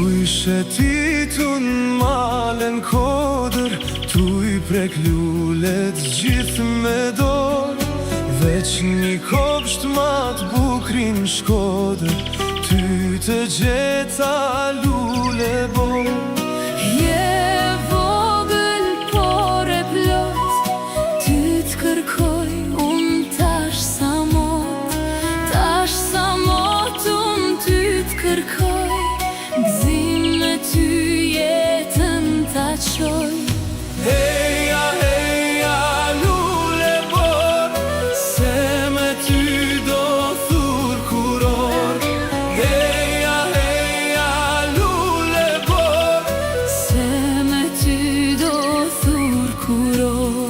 Tu i shetitun malen kodër, tu i prek lullet gjithë me dorë. Veç një kopsht ma t'bukrin Shkodër, ty të gjeta lule borë. Je vogël por e plot, ty t'kërkoj unë tash sa mot. Tash sa mot unë ty t'kërkoj, gzim me ty jetën ta qoj. Heja, heja, lule borë, se me ty do thur kuror. Heja, heja, lule borë, se me ty do thur kuror.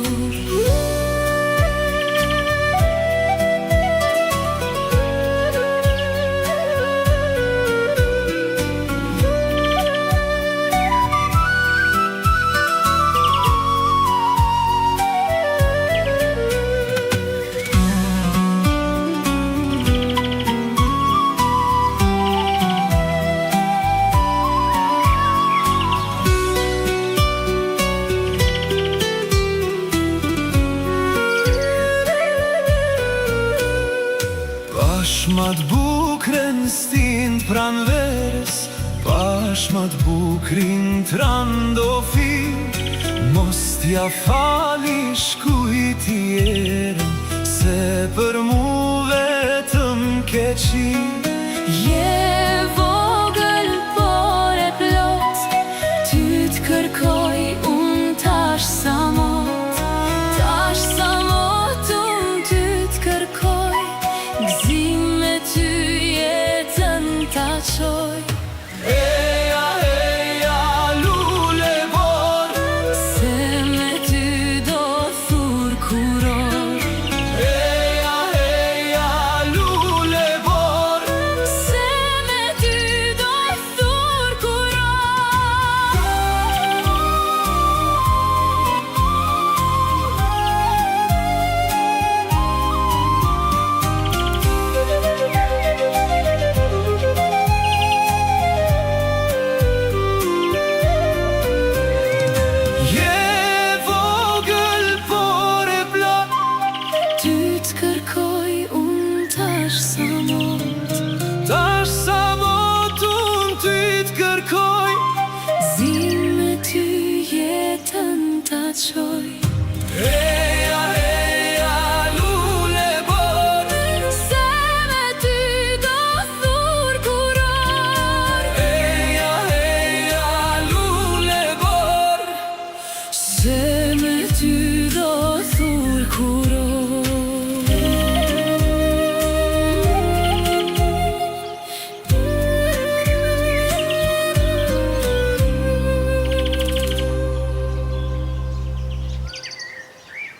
Pashma t'bukren stind pran veres, pashma t'bukrin trandofil. Mos t'ja falish kujt tjerën, se për mu vetëm ke qilë. Je vogël por e plot, ty t'kërkoj unë tash sa mot. Tash sa mot unë ty t'kërkoj, gzim me ty jetën ta qoj.